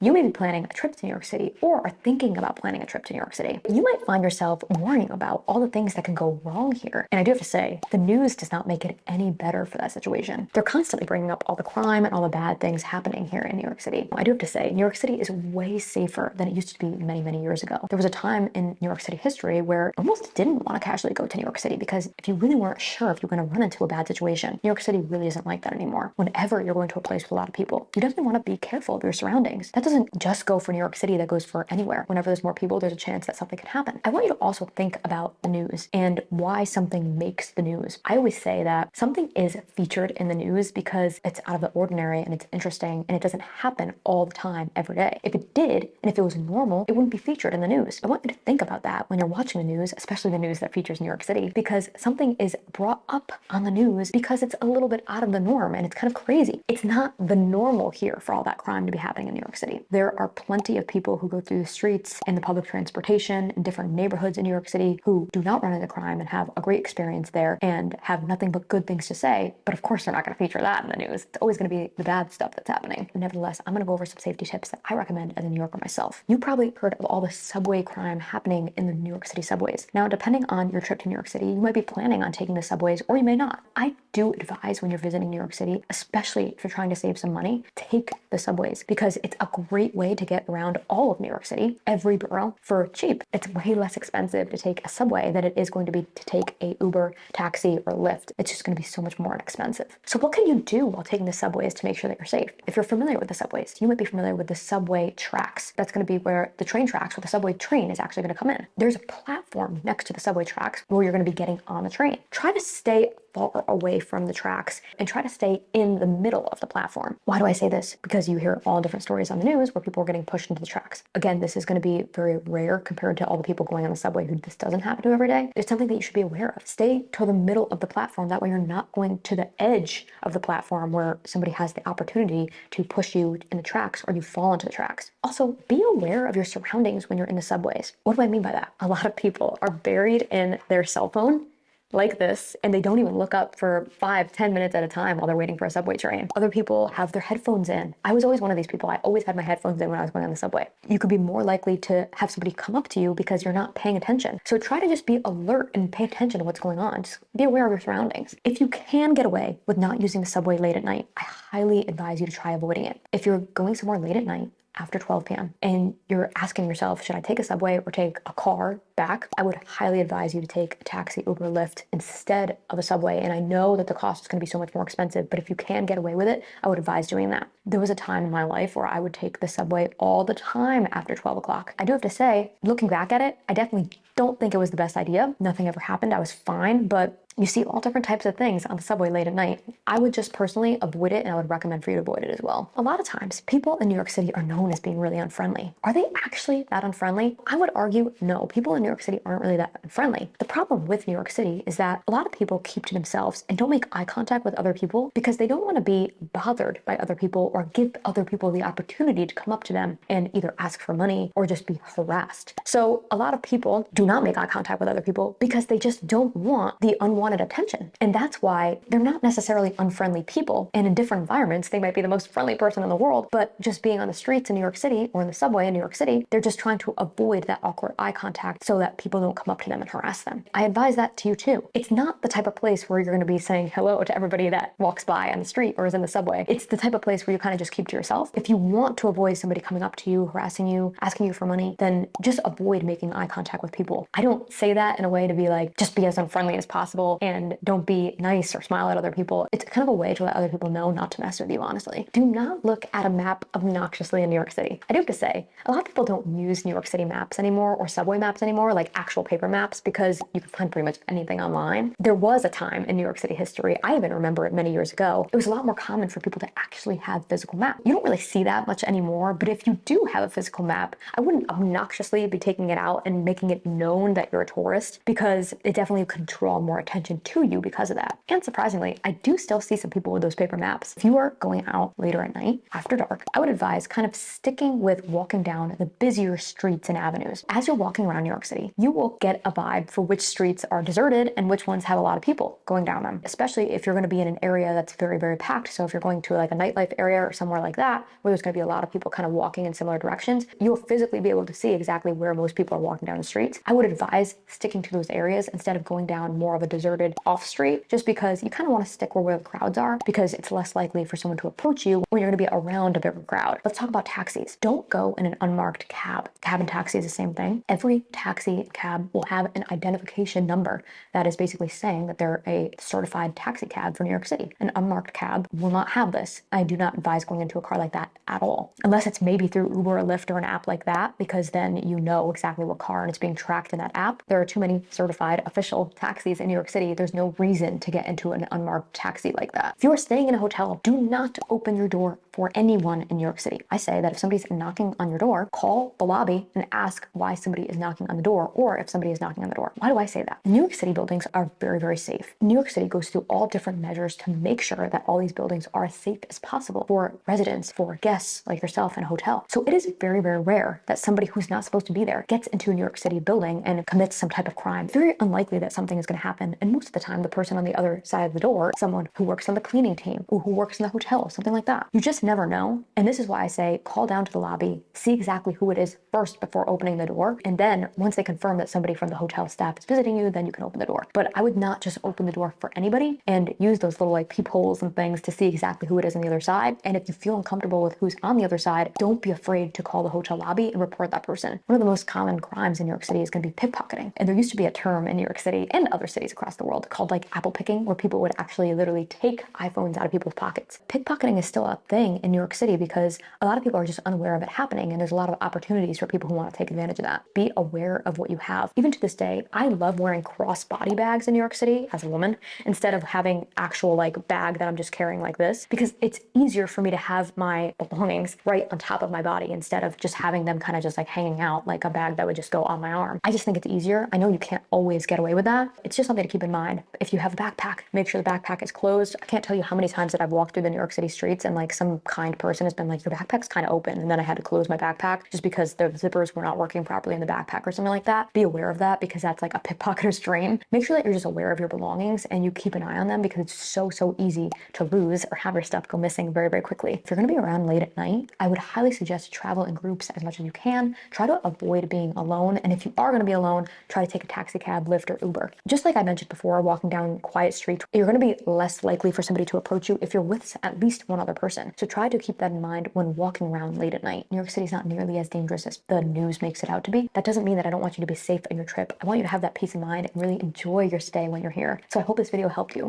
You may be planning a trip to New York City or are thinking about planning a trip to New York City. You might find yourself worrying about all the things that can go wrong here. And I do have to say, the news does not make it any better for that situation. They're constantly bringing up all the crime and all the bad things happening here in New York City. I do have to say, New York City is way safer than it used to be many, many years ago. There was a time in New York City history where I almost didn't want to casually go to New York City because if you really weren't sure if you're going to run into a bad situation, New York City really isn't like that anymore. Whenever you're going to a place with a lot of people, you definitely want to be careful of your surroundings. That doesn't just go for New York City, that goes for anywhere. Whenever there's more people, there's a chance that something can happen. I want you to also think about the news and why something makes the news. I always say that something is featured in the news because it's out of the ordinary and it's interesting and it doesn't happen all the time every day. If it did, and if it was normal, it wouldn't be featured in the news. I want you to think about that when you're watching the news, especially the news that features New York City, because something is brought up on the news because it's a little bit out of the norm and it's kind of crazy. It's not the normal here for all that crime to be happening in New York City. There are plenty of people who go through the streets and the public transportation in different neighborhoods in New York City who do not run into crime and have a great experience there and have nothing but good things to say. But of course, they're not going to feature that in the news. It's always going to be the bad stuff that's happening. Nevertheless, I'm going to go over some safety tips that I recommend as a New Yorker myself. You probably heard of all the subway crime happening in the New York City subways. Now, depending on your trip to New York City, you might be planning on taking the subways or you may not. I do advise when you're visiting New York City, especially if you're trying to save some money, take the subways because it's a great way to get around all of New York City, every borough, for cheap. It's way less expensive to take a subway than it is going to be to take a Uber, taxi, or Lyft. It's just going to be so much more inexpensive. So what can you do while taking the subways to make sure that you're safe? If you're familiar with the subways, you might be familiar with the subway tracks. That's going to be where the train tracks, where the subway train is actually going to come in. There's a platform next to the subway tracks where you're going to be getting on the train. Try to stay far away from the tracks and try to stay in the middle of the platform. Why do I say this? Because you hear all different stories on the news where people are getting pushed into the tracks. Again, this is going to be very rare compared to all the people going on the subway who this doesn't happen to every day. It's something that you should be aware of. Stay to the middle of the platform. That way you're not going to the edge of the platform where somebody has the opportunity to push you in the tracks or you fall into the tracks. Also, be aware of your surroundings when you're in the subways. What do I mean by that? A lot of people are buried in their cell phone like this, and they don't even look up for 5-10 minutes at a time while they're waiting for a subway train. Other people have their headphones in. I was always one of these people. I always had my headphones in when I was going on the subway. You could be more likely to have somebody come up to you because you're not paying attention. So try to just be alert and pay attention to what's going on. Just be aware of your surroundings. If you can get away with not using the subway late at night, I highly advise you to try avoiding it. If you're going somewhere late at night, after 12 p.m. and you're asking yourself, should I take a subway or take a car back? I would highly advise you to take a taxi, Uber, Lyft instead of a subway. And I know that the cost is going to be so much more expensive, but if you can get away with it, I would advise doing that. There was a time in my life where I would take the subway all the time after 12 o'clock. I do have to say, looking back at it, I definitely don't think it was the best idea. Nothing ever happened. I was fine, but you see all different types of things on the subway late at night. I would just personally avoid it, and I would recommend for you to avoid it as well. A lot of times, people in New York City are known as being really unfriendly. Are they actually that unfriendly? I would argue no. People in New York City aren't really that unfriendly. The problem with New York City is that a lot of people keep to themselves and don't make eye contact with other people because they don't want to be bothered by other people or give other people the opportunity to come up to them and either ask for money or just be harassed. So a lot of people do not make eye contact with other people because they just don't want the unwanted attention. And that's why they're not necessarily unfriendly people. And in different environments, they might be the most friendly person in the world, but just being on the streets in New York City or in the subway in New York City, they're just trying to avoid that awkward eye contact so that people don't come up to them and harass them. I advise that to you too. It's not the type of place where you're going to be saying hello to everybody that walks by on the street or is in the subway. It's the type of place where you kind of just keep to yourself. If you want to avoid somebody coming up to you, harassing you, asking you for money, then just avoid making eye contact with people. I don't say that in a way to be like, just be as unfriendly as possible and don't be nice or smile at other people. It's kind of a way to let other people know not to mess with you, honestly. Do not look at a map obnoxiously in New York City. I do have to say, a lot of people don't use New York City maps anymore or subway maps anymore, like actual paper maps, because you can find pretty much anything online. There was a time in New York City history, I even remember it many years ago, it was a lot more common for people to actually have physical maps. You don't really see that much anymore, but if you do have a physical map, I wouldn't obnoxiously be taking it out and making it known that you're a tourist because it definitely could draw more attention attention to you because of that. And surprisingly, I do still see some people with those paper maps. If you are going out later at night, after dark, I would advise kind of sticking with walking down the busier streets and avenues. As you're walking around New York City, you will get a vibe for which streets are deserted and which ones have a lot of people going down them, especially if you're going to be in an area that's very, very packed. So if you're going to like a nightlife area or somewhere like that, where there's going to be a lot of people kind of walking in similar directions, you'll physically be able to see exactly where most people are walking down the streets. I would advise sticking to those areas instead of going down more of a deserted off street, just because you kind of want to stick where the crowds are, because it's less likely for someone to approach you when you're going to be around a bigger crowd. Let's talk about taxis. Don't go in an unmarked cab. Cab and taxi is the same thing. Every taxi cab will have an identification number that is basically saying that they're a certified taxi cab for New York City. An unmarked cab will not have this. I do not advise going into a car like that at all, unless it's maybe through Uber or Lyft or an app like that, because then you know exactly what car and it's being tracked in that app. There are too many certified official taxis in New York City. There's no reason to get into an unmarked taxi like that. If you are staying in a hotel, do not open your door for anyone in New York City. I say that if somebody's knocking on your door, call the lobby and ask why somebody is knocking on the door, or if somebody is knocking on the door. Why do I say that? New York City buildings are very, very safe. New York City goes through all different measures to make sure that all these buildings are as safe as possible for residents, for guests like yourself in a hotel. So it is very, very rare that somebody who's not supposed to be there gets into a New York City building and commits some type of crime. It's very unlikely that something is going to happen. And most of the time, the person on the other side of the door, someone who works on the cleaning team or who works in the hotel, something like that. You just never know. And this is why I say call down to the lobby, see exactly who it is first before opening the door. And then once they confirm that somebody from the hotel staff is visiting you, then you can open the door. But I would not just open the door for anybody and use those little like peepholes and things to see exactly who it is on the other side. And if you feel uncomfortable with who's on the other side, don't be afraid to call the hotel lobby and report that person. One of the most common crimes in New York City is going to be pickpocketing. And there used to be a term in New York City and other cities across the world called like apple picking, where people would actually literally take iPhones out of people's pockets. Pickpocketing is still a thing in New York City because a lot of people are just unaware of it happening, and there's a lot of opportunities for people who want to take advantage of that. Be aware of what you have. Even to this day, I love wearing cross-body bags in New York City as a woman instead of having actual like bag that I'm just carrying like this, because it's easier for me to have my belongings right on top of my body instead of just having them kind of just like hanging out like a bag that would just go on my arm. I just think it's easier. I know you can't always get away with that. It's just something to keep in mind. If you have a backpack, make sure the backpack is closed. I can't tell you how many times that I've walked through the New York City streets and like some kind person has been like, your backpack's kind of open, and then I had to close my backpack just because the zippers were not working properly in the backpack or something like that. Be aware of that, because that's like a pickpocketer's dream. Make sure that you're just aware of your belongings and you keep an eye on them, because it's so easy to lose or have your stuff go missing very, very quickly. If you're going to be around late at night, I would highly suggest to travel in groups as much as you can. Try to avoid being alone, and if you are going to be alone, try to take a taxi cab, Lyft, or Uber. Just like I mentioned before, walking down quiet streets, you're going to be less likely for somebody to approach you if you're with at least one other person. So try to keep that in mind when walking around late at night. New York City is not nearly as dangerous as the news makes it out to be. That doesn't mean that I don't want you to be safe on your trip. I want you to have that peace of mind and really enjoy your stay when you're here. So I hope this video helped you.